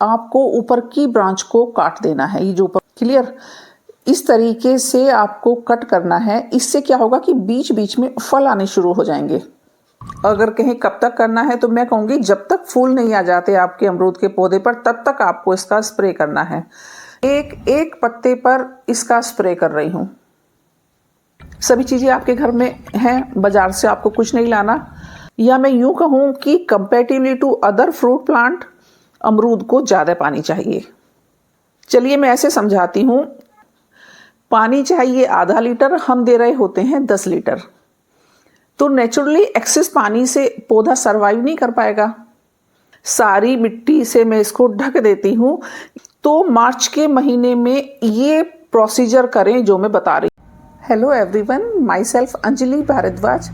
आपको ऊपर की ब्रांच को काट देना है। ये जो ऊपर, क्लियर, इस तरीके से आपको कट करना है। इससे क्या होगा कि बीच बीच में फल आने शुरू हो जाएंगे। अगर कहीं कब तक करना है तो मैं कहूँगी जब तक फूल नहीं आ जाते आपके अमरूद के पौधे पर तब तक आपको इसका स्प्रे करना है। एक एक पत्ते पर इसका स्प्रे कर रही हूँ। सभी चीज़ें आपके घर में हैं, बाजार से आपको कुछ नहीं लाना। या मैं यूँ कहूँ कि comparatively to other fruit plant अमरूद को ज़्यादा पानी चाहिए। चलिए मैं ऐसे समझाती हूँ। पानी चाहिए आधा लीटर, हम दे रहे होते हैं 10 लीटर। तो नेचुरली एक्सेस पानी से पौधा सरवाइव नहीं कर पाएगा। सारी मिट्टी से मैं इसको ढक देती हूँ। तो मार्च के महीने में ये प्रोसीजर करें जो मैं बता रही हूँ। Hello everyone, myself Anjali Bhardwaj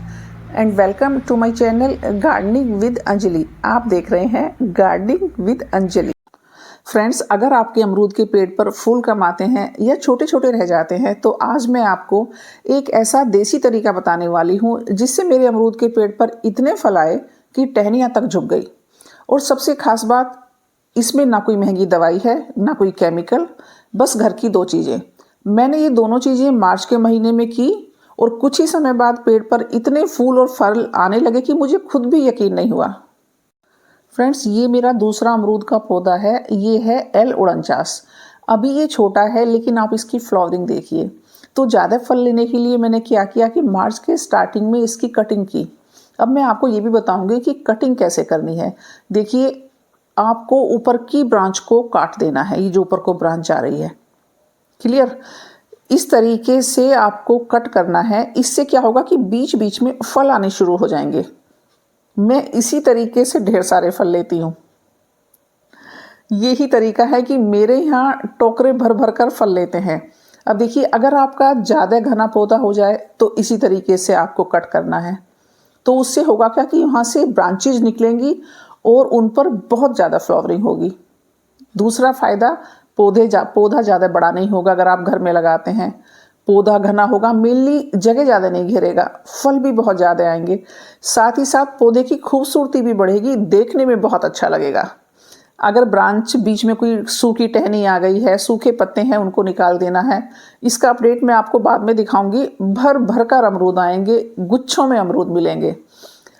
and welcome to my channel gardening with Anjali. आप देख रहे हैं गार्डनिंग विद अंजलि। फ्रेंड्स, अगर आपके अमरूद के पेड़ पर फूल कम आते हैं या छोटे छोटे रह जाते हैं तो आज मैं आपको एक ऐसा देसी तरीका बताने वाली हूँ जिससे मेरे अमरूद के पेड़ पर इतने फल आए कि टहनियाँ तक झुक गई। और सबसे खास बात, इसमें ना कोई महंगी दवाई है ना कोई केमिकल, बस घर की 2 चीज़ें। मैंने ये दोनों चीज़ें मार्च के महीने में की और कुछ ही समय बाद पेड़ पर इतने फूल और फल आने लगे कि मुझे खुद भी यकीन नहीं हुआ। फ्रेंड्स, ये मेरा दूसरा अमरूद का पौधा है। ये है एल उड़नचास। अभी ये छोटा है लेकिन आप इसकी फ्लावरिंग देखिए। तो ज़्यादा फल लेने के लिए मैंने क्या किया कि मार्च के स्टार्टिंग में इसकी कटिंग की। अब मैं आपको ये भी बताऊंगी कि कटिंग कैसे करनी है। देखिए, आपको ऊपर की ब्रांच को काट देना है। ये जो ऊपर को ब्रांच जा रही है, क्लियर, इस तरीके से आपको कट करना है। इससे क्या होगा कि बीच बीच में फल आने शुरू हो जाएंगे। मैं इसी तरीके से ढेर सारे फल लेती हूँ। यही तरीका है कि मेरे यहाँ टोकरे भर भर कर फल लेते हैं। अब देखिए, अगर आपका ज़्यादा घना पौधा हो जाए तो इसी तरीके से आपको कट करना है। तो उससे होगा क्या कि यहाँ से ब्रांचेज निकलेंगी और उन पर बहुत ज़्यादा फ्लावरिंग होगी। दूसरा फ़ायदा, पौधा ज़्यादा बड़ा नहीं होगा। अगर आप घर में लगाते हैं, पौधा घना होगा, मेनली जगह ज़्यादा नहीं घेरेगा, फल भी बहुत ज़्यादा आएंगे। साथ ही साथ पौधे की खूबसूरती भी बढ़ेगी, देखने में बहुत अच्छा लगेगा। अगर ब्रांच बीच में कोई सूखी टहनी आ गई है, सूखे पत्ते हैं, उनको निकाल देना है। इसका अपडेट मैं आपको बाद में दिखाऊंगी। भर भर कर अमरूद आएंगे, गुच्छों में अमरूद मिलेंगे।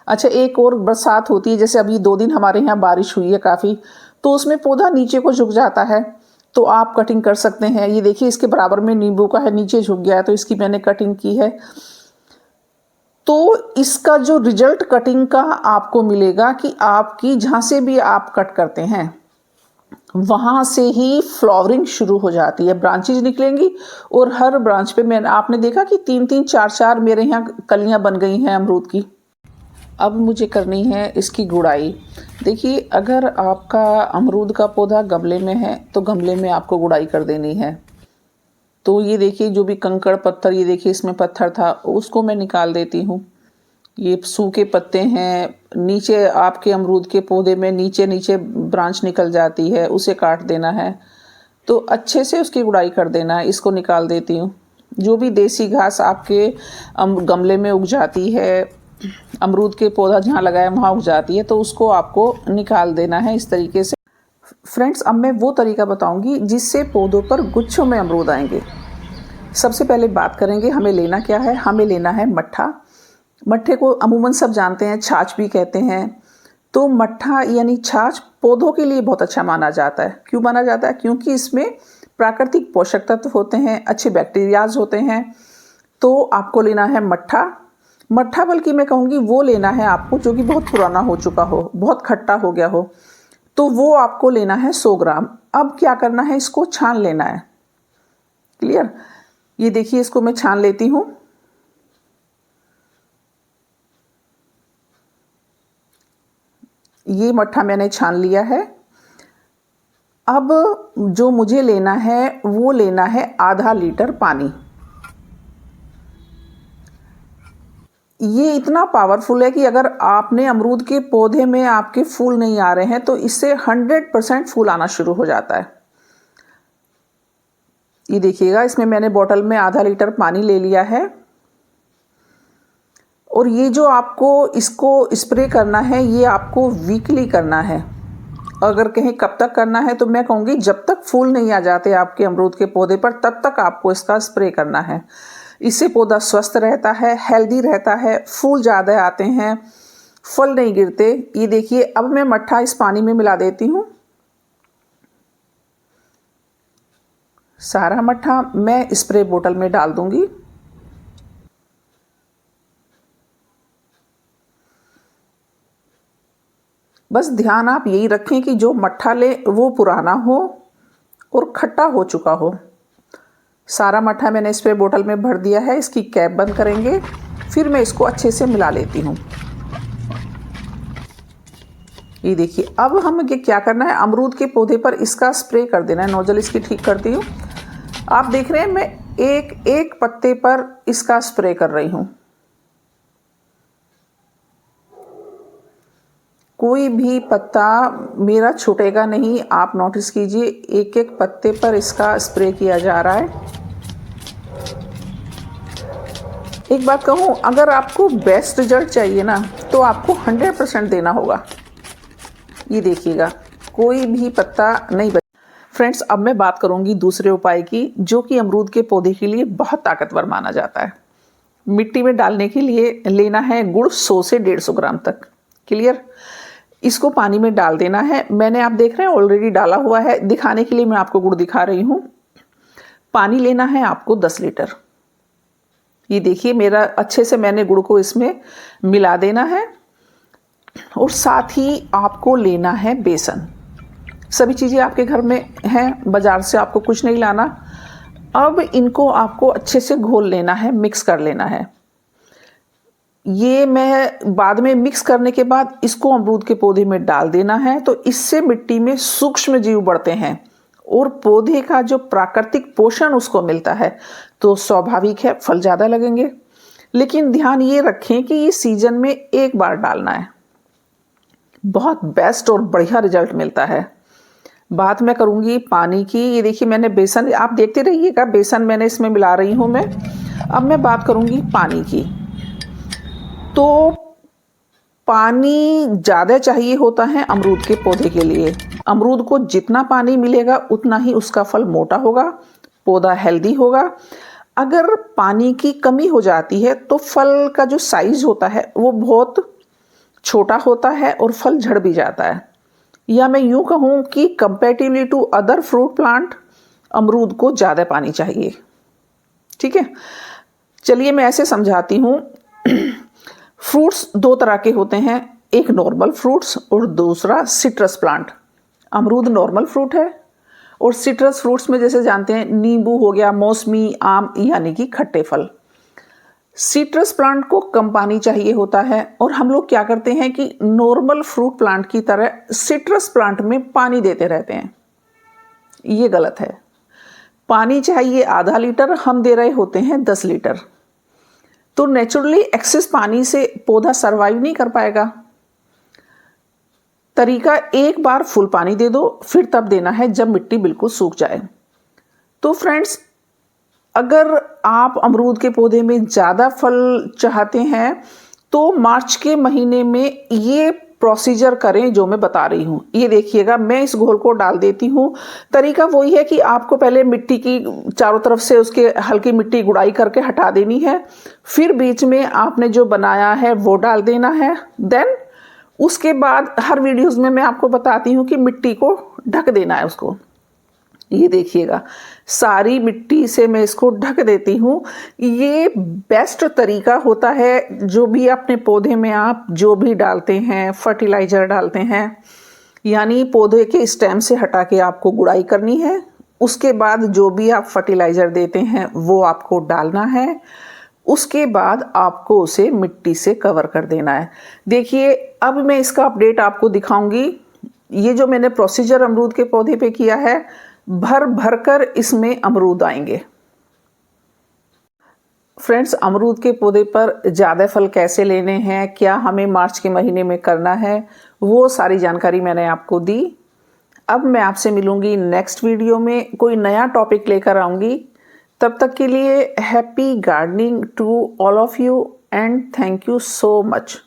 अच्छा, एक और बरसात होती है, जैसे अभी 2 दिन हमारे यहाँ बारिश हुई है काफ़ी, तो उसमें पौधा नीचे को झुक जाता है, तो आप कटिंग कर सकते हैं। ये देखिए, इसके बराबर में नींबू का है, नीचे झुक गया है, तो इसकी मैंने कटिंग की है। तो इसका जो रिजल्ट कटिंग का आपको मिलेगा कि आपकी जहाँ से भी आप कट करते हैं वहाँ से ही फ्लावरिंग शुरू हो जाती है, ब्रांचेज निकलेंगी। और हर ब्रांच पे आपने देखा कि 3-3, 4-4 मेरे यहाँ कलियाँ बन गई हैं अमरूद की। अब मुझे करनी है इसकी गुड़ाई। देखिए, अगर आपका अमरूद का पौधा गमले में है तो गमले में आपको गुड़ाई कर देनी है। तो ये देखिए, जो भी कंकड़ पत्थर, ये देखिए इसमें पत्थर था, उसको मैं निकाल देती हूँ। ये सूखे पत्ते हैं, नीचे आपके अमरूद के पौधे में नीचे नीचे ब्रांच निकल जाती है, उसे काट देना है। तो अच्छे से उसकी गुड़ाई कर देना है। इसको निकाल देती हूँ। जो भी देसी घास आपके गमले में उग जाती है, अमरूद के पौधा जहाँ लगाया वहाँ उग जाती है, तो उसको आपको निकाल देना है इस तरीके से। फ्रेंड्स, अब मैं वो तरीका बताऊंगी जिससे पौधों पर गुच्छों में अमरूद आएंगे। सबसे पहले बात करेंगे हमें लेना क्या है। हमें लेना है मट्ठा। मट्ठे को अमूमन सब जानते हैं, छाछ भी कहते हैं। तो मट्ठा यानी छाछ पौधों के लिए बहुत अच्छा माना जाता है। क्यों माना जाता है? क्योंकि इसमें प्राकृतिक पोषक तत्व होते हैं, अच्छे बैक्टीरियाज होते हैं। तो आपको लेना है मट्ठा। मट्ठा बल्कि मैं कहूँगी वो लेना है आपको जो कि बहुत पुराना हो चुका हो, बहुत खट्टा हो गया हो, तो वो आपको लेना है 100 ग्राम। अब क्या करना है, इसको छान लेना है। क्लियर? ये देखिए, इसको मैं छान लेती हूँ। ये मट्ठा मैंने छान लिया है। अब जो मुझे लेना है वो लेना है आधा लीटर पानी। ये इतना पावरफुल है कि अगर आपने अमरूद के पौधे में आपके फूल नहीं आ रहे हैं तो इससे 100% फूल आना शुरू हो जाता है। ये देखिएगा, इसमें मैंने बोतल में आधा लीटर पानी ले लिया है। और ये जो आपको इसको स्प्रे करना है, ये आपको वीकली करना है। अगर कहीं कब तक करना है तो मैं कहूँगी जब तक फूल नहीं आ जाते आपके अमरूद के पौधे पर तब तक आपको इसका स्प्रे करना है। इससे पौधा स्वस्थ रहता है, हेल्दी रहता है, फूल ज़्यादा आते हैं, फल नहीं गिरते। ये देखिए, अब मैं मट्ठा इस पानी में मिला देती हूँ। सारा मट्ठा मैं स्प्रे बोतल में डाल दूंगी। बस ध्यान आप यही रखें कि जो मट्ठा ले वो पुराना हो और खट्टा हो चुका हो। सारा मट्ठा मैंने स्प्रे बोतल में भर दिया है। इसकी कैप बंद करेंगे, फिर मैं इसको अच्छे से मिला लेती हूँ। ये देखिए, अब हम क्या करना है, अमरूद के पौधे पर इसका स्प्रे कर देना है। नोजल इसकी ठीक करती हूँ। आप देख रहे हैं मैं एक एक पत्ते पर इसका स्प्रे कर रही हूँ। कोई भी पत्ता मेरा छूटेगा नहीं, आप नोटिस कीजिए, एक एक पत्ते पर इसका स्प्रे किया जा रहा है। एक बात कहूँ, अगर आपको बेस्ट रिजल्ट चाहिए ना तो आपको 100% देना होगा। ये देखिएगा, कोई भी पत्ता नहीं बचा। फ्रेंड्स, अब मैं बात करूंगी दूसरे उपाय की, जो कि अमरूद के पौधे के लिए बहुत ताकतवर माना जाता है। मिट्टी में डालने के लिए लेना है गुड़ 100 से 150 ग्राम तक। क्लियर? इसको पानी में डाल देना है। मैंने, आप देख रहे हैं, ऑलरेडी डाला हुआ है। दिखाने के लिए मैं आपको गुड़ दिखा रही हूँ। पानी लेना है आपको 10 लीटर। ये देखिए, मेरा अच्छे से मैंने गुड़ को इसमें मिला देना है। और साथ ही आपको लेना है बेसन। सभी चीज़ें आपके घर में हैं, बाजार से आपको कुछ नहीं लाना। अब इनको आपको अच्छे से घोल लेना है, मिक्स कर लेना है। ये मैं बाद में मिक्स करने के बाद इसको अमरूद के पौधे में डाल देना है। तो इससे मिट्टी में सूक्ष्म जीव बढ़ते हैं और पौधे का जो प्राकृतिक पोषण उसको मिलता है, तो स्वाभाविक है फल ज़्यादा लगेंगे। लेकिन ध्यान ये रखें कि ये सीजन में एक बार डालना है। बहुत बेस्ट और बढ़िया रिजल्ट मिलता है। बात मैं करूंगी पानी की। ये देखिए, मैंने बेसन, आप देखते रहिएगा, बेसन मैंने इसमें मिला रही हूं मैं। अब मैं बात करूंगी पानी की। तो पानी ज़्यादा चाहिए होता है अमरूद के पौधे के लिए। अमरूद को जितना पानी मिलेगा उतना ही उसका फल मोटा होगा, पौधा हेल्दी होगा। अगर पानी की कमी हो जाती है तो फल का जो साइज होता है वो बहुत छोटा होता है और फल झड़ भी जाता है। या मैं यूँ कहूँ कि comparatively to other fruit plant, अमरूद को ज़्यादा पानी चाहिए। ठीक है, चलिए मैं ऐसे समझाती हूँ। फ्रूट्स दो तरह के होते हैं, एक नॉर्मल फ्रूट्स और दूसरा सिट्रस प्लांट। अमरूद नॉर्मल फ्रूट है और सिट्रस फ्रूट्स में जैसे जानते हैं नींबू हो गया, मौसमी, आम, यानी कि खट्टे फल। सिट्रस प्लांट को कम पानी चाहिए होता है और हम लोग क्या करते हैं कि नॉर्मल फ्रूट प्लांट की तरह सिट्रस प्लांट में पानी देते रहते हैं। ये गलत है। पानी चाहिए आधा लीटर, हम दे रहे होते हैं 10 लीटर। तो नेचुरली एक्सेस पानी से पौधा सरवाइव नहीं कर पाएगा। तरीका, एक बार फुल पानी दे दो, फिर तब देना है जब मिट्टी बिल्कुल सूख जाए। तो फ्रेंड्स, अगर आप अमरूद के पौधे में ज़्यादा फल चाहते हैं तो मार्च के महीने में ये प्रोसीजर करें जो मैं बता रही हूँ। ये देखिएगा, मैं इस घोल को डाल देती हूँ। तरीका वही है कि आपको पहले मिट्टी की चारों तरफ से उसके हल्की मिट्टी गुड़ाई करके हटा देनी है। फिर बीच में आपने जो बनाया है वो डाल देना है। देन उसके बाद हर वीडियोस में मैं आपको बताती हूँ कि मिट्टी को ढक देना है उसको। ये देखिएगा, सारी मिट्टी से मैं इसको ढक देती हूँ। ये बेस्ट तरीका होता है। जो भी अपने पौधे में आप जो भी डालते हैं, फर्टिलाइज़र डालते हैं, यानी पौधे के स्टेम से हटा के आपको गुड़ाई करनी है। उसके बाद जो भी आप फर्टिलाइज़र देते हैं वो आपको डालना है। उसके बाद आपको उसे मिट्टी से कवर कर देना है। देखिए, अब मैं इसका अपडेट आपको दिखाऊंगी। ये जो मैंने प्रोसीजर अमरूद के पौधे पे किया है, भर भर कर इसमें अमरूद आएंगे। फ्रेंड्स, अमरूद के पौधे पर ज़्यादा फल कैसे लेने हैं, क्या हमें मार्च के महीने में करना है, वो सारी जानकारी मैंने आपको दी। अब मैं आपसे मिलूंगी नेक्स्ट वीडियो में, कोई नया टॉपिक लेकर आऊँगी। तब तक के लिए happy gardening to all of you and thank you so much.